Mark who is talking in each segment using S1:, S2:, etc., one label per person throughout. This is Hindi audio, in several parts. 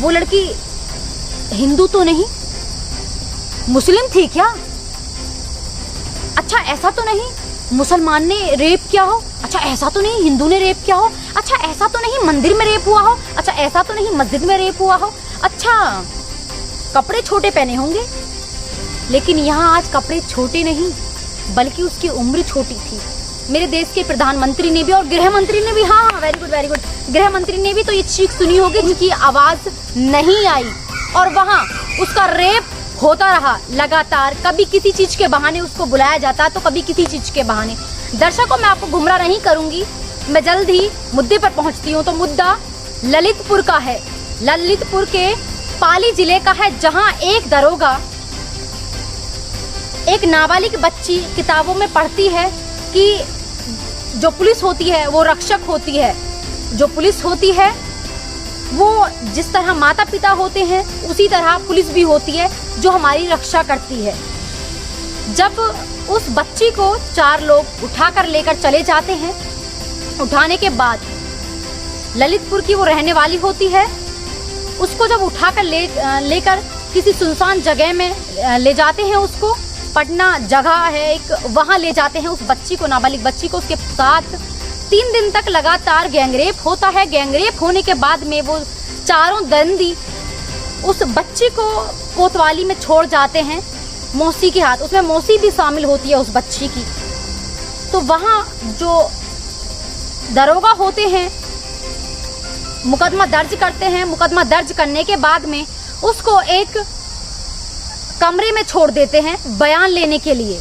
S1: वो लड़की हिंदू तो नहीं, मुस्लिम थी क्या? अच्छा ऐसा तो नहीं मुसलमान ने रेप किया हो? अच्छा ऐसा तो नहीं हिंदू ने रेप किया हो? अच्छा ऐसा तो नहीं मंदिर में रेप हुआ हो? अच्छा ऐसा तो नहीं मस्जिद में रेप हुआ हो? अच्छा कपड़े छोटे पहने होंगे, लेकिन यहाँ आज कपड़े छोटे नहीं बल्कि उसकी उम्र छोटी थी। मेरे देश के प्रधानमंत्री ने भी और गृह मंत्री ने भी, हाँ वेरी गुड वेरी गुड, गृह मंत्री ने भी तो ये चीख सुनी होगी जिनकी आवाज नहीं आई, और वहाँ उसका रेप होता रहा लगातार। कभी किसी चीज के बहाने उसको बुलाया जाता तो कभी किसी चीज के बहाने। दर्शकों मैं आपको गुमराह नहीं करूंगी, मैं जल्द ही मुद्दे पर पहुंचती हूँ। तो मुद्दा ललितपुर का है, ललितपुर के पाली जिले का है, जहां एक दरोगा एक नाबालिग बच्ची किताबों में पढ़ती है कि जो पुलिस होती है वो रक्षक होती है, जो पुलिस होती है वो जिस तरह माता पिता होते हैं उसी तरह पुलिस भी होती है जो हमारी रक्षा करती है। जब उस बच्ची को 4 लोग उठाकर लेकर चले जाते हैं, उठाने के बाद ललितपुर की वो रहने वाली होती है, उसको जब उठाकर लेकर किसी सुनसान जगह में ले जाते हैं, उसको पटना जगह है एक, वहां ले जाते हैं उस बच्ची को, नाबालिग बच्ची को। उसके साथ 3 दिन तक लगातार गैंगरेप होता है। गैंगरेप होने के बाद में वो चारों दंदी उस बच्ची को कोतवाली में छोड़ जाते हैं मौसी के हाथ। उसमें मौसी भी शामिल होती है उस बच्ची की। तो वहां जो दरोगा होते हैं मुकदमा दर्ज करते हैं। मुकदमा दर्ज करने के बाद में उसको एक कमरे में छोड़ देते हैं बयान लेने के लिए।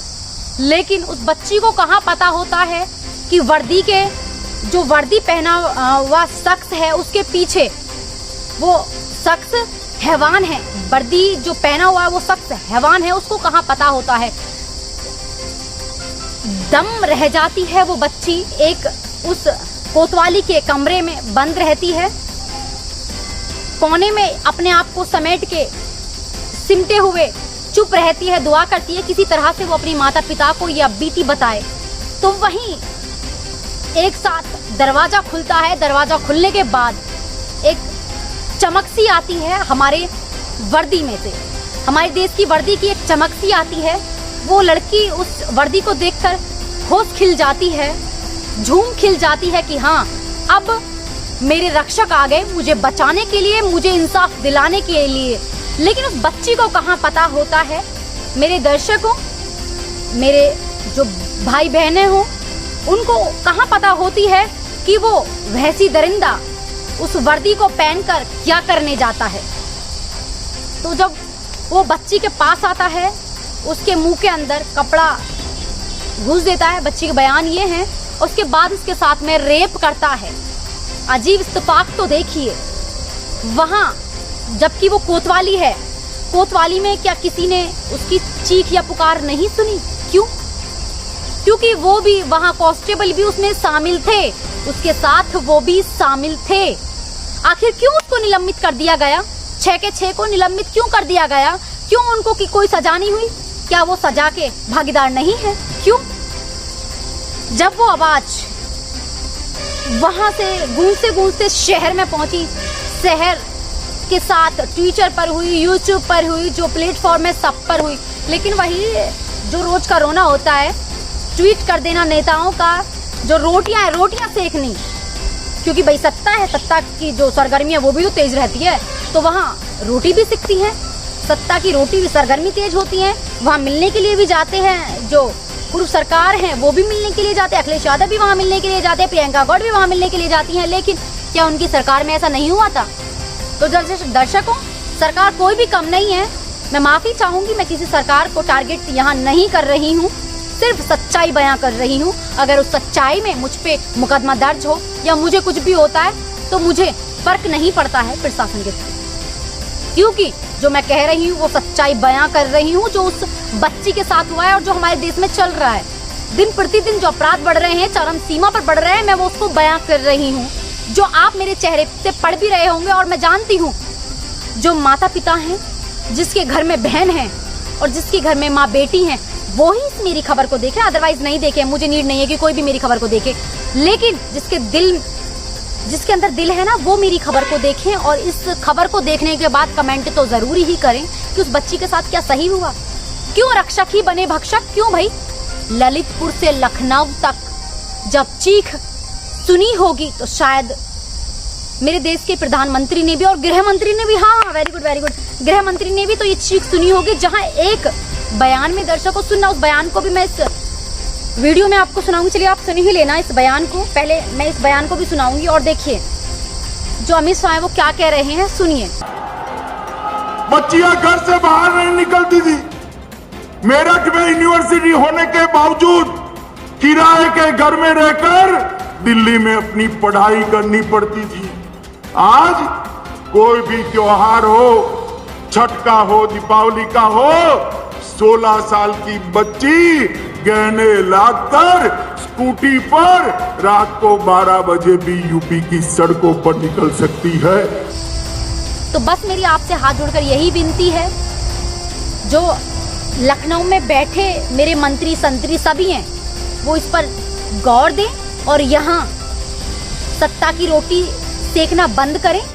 S1: लेकिन उस बच्ची को कहाँ पता होता है कि वर्दी के जो वर्दी पहना हुआ शख्स है उसके पीछे वो शख्स हैवान है। वर्दी जो पहना हुआ है वो शख्स हैवान है, उसको कहाँ पता होता है। दम रह जाती है वो बच्ची, एक उस कोतवाली के कमरे में बंद रहती है, कोने में अपने आप को समेट के सिमटे हुए चुप रहती है, दुआ करती है किसी तरह से वो अपनी माता पिता को यह बीती बताए। तो वहीं एक साथ दरवाजा खुलता है। दरवाजा खुलने के बाद एक चमक सी आती है हमारे वर्दी में से, हमारे देश की वर्दी की एक चमक सी आती है। वो लड़की उस वर्दी को देखकर होश खिल जाती है, झूम खिल जाती है कि हाँ अब मेरे रक्षक आ गए मुझे बचाने के लिए, मुझे इंसाफ दिलाने के लिए। लेकिन उस बच्ची को कहाँ पता होता है, मेरे दर्शकों, मेरे जो भाई बहनें हो, उनको कहाँ पता होती है कि वो वैसी दरिंदा उस वर्दी को पहनकर क्या करने जाता है। तो जब वो बच्ची के पास आता है, उसके मुंह के अंदर कपड़ा घुस देता है। बच्ची के बयान ये है, उसके बाद उसके साथ में रेप करता है। अजीब इत्तेफाक तो देखिए, वहां जबकि वो कोतवाली है, कोतवाली में क्या किसी ने उसकी चीख या पुकार नहीं सुनी? क्यों? क्योंकि वो भी वहां कांस्टेबल भी उसमें शामिल थे, उसके साथ वो भी शामिल थे। आखिर क्यों उसको निलंबित कर दिया गया? 6 के 6 को निलंबित क्यों कर दिया गया? क्यों उनको की कोई सजा नहीं हुई? क्या वो सजा के भागीदार नहीं है? क्यों? जब वो आवाज वहां से गूंजते शहर में पहुंची, शहर के साथ ट्विटर पर हुई, यूट्यूब पर हुई, जो प्लेटफॉर्म है सब पर हुई। लेकिन वही जो रोज का रोना होता है, ट्वीट कर देना नेताओं का, जो रोटियां सेकनी, क्योंकि भाई सत्ता है, सत्ता की जो सरगर्मी है वो भी तो तेज रहती है, तो वहाँ रोटी भी सिकती है, सत्ता की रोटी भी सरगर्मी तेज होती है। वहाँ मिलने के लिए भी जाते हैं, जो पूर्व सरकार है वो भी मिलने के लिए जाते हैं, अखिलेश यादव भी वहाँ मिलने के लिए जाते हैं, प्रियंका गौड़ भी वहाँ मिलने के लिए जाती हैं। लेकिन क्या उनकी सरकार में ऐसा नहीं हुआ था? तो दर्शकों, सरकार कोई भी कम नहीं है। मैं माफी चाहूंगी, मैं किसी सरकार को टारगेट यहाँ नहीं कर रही हूँ, सिर्फ सच्चाई बयां कर रही हूँ। अगर उस सच्चाई में मुझ पे मुकदमा दर्ज हो या मुझे कुछ भी होता है तो मुझे फर्क नहीं पड़ता है प्रशासन के थ्रू, क्योंकि जो मैं कह रही हूँ वो सच्चाई बयां कर रही हूँ, जो उस बच्ची के साथ हुआ है और जो हमारे देश में चल रहा है। दिन प्रतिदिन जो अपराध बढ़ रहे हैं, चरम सीमा पर बढ़ रहे हैं, मैं वो उसको बयां कर रही हूँ, जो आप मेरे चेहरे से पढ़ भी रहे होंगे। और मैं जानती हूँ जो माता पिता हैं, जिसके घर में बहन है और जिसके घर में माँ बेटी हैं, वो ही इस मेरी खबर को देखे, अदरवाइज नहीं देखे। मुझे नीड नहीं है कि कोई भी मेरी खबर को देखे, लेकिन जिसके दिल जिसके अंदर दिल है ना वो मेरी खबर को देखें, और इस खबर को देखने के बाद कमेंट तो जरूरी ही करें कि उस बच्ची के साथ क्या सही हुआ। क्यों रक्षक ही बने भक्षक? क्यों भाई? ललितपुर से लखनऊ तक जब चीख सुनी होगी तो शायद मेरे देश के प्रधानमंत्री ने भी और गृह मंत्री ने भी, हाँ वेरी गुड वेरी गुड, गृह मंत्री ने भी तो ये चीख सुनी होगी। जहां एक बयान में दर्शकों सुनना, उस बयान को भी मैं इस वीडियो में आपको सुनाऊंगी। चलिए आप सुन ही लेना इस बयान को, पहले मैं इस बयान को भी सुनाऊंगी। और देखिए जो अमित शाह है वो क्या कह रहे हैं, सुनिए।
S2: बच्चियां घर से बाहर नहीं निकलती थी। मेरठ में यूनिवर्सिटी होने के बावजूद किराए के घर में रहकर दिल्ली में अपनी पढ़ाई करनी पड़ती थी। आज कोई भी त्योहार हो, छठ का हो, दीपावली का हो, 16 साल की बच्ची गहने लाकर स्कूटी पर रात को 12 बजे भी यूपी की सड़कों पर निकल सकती है।
S1: तो बस मेरी आपसे हाथ जोड़कर यही विनती है, जो लखनऊ में बैठे मेरे मंत्री संतरी सभी हैं वो इस पर गौर दें और यहाँ सत्ता की रोटी सेकना बंद करें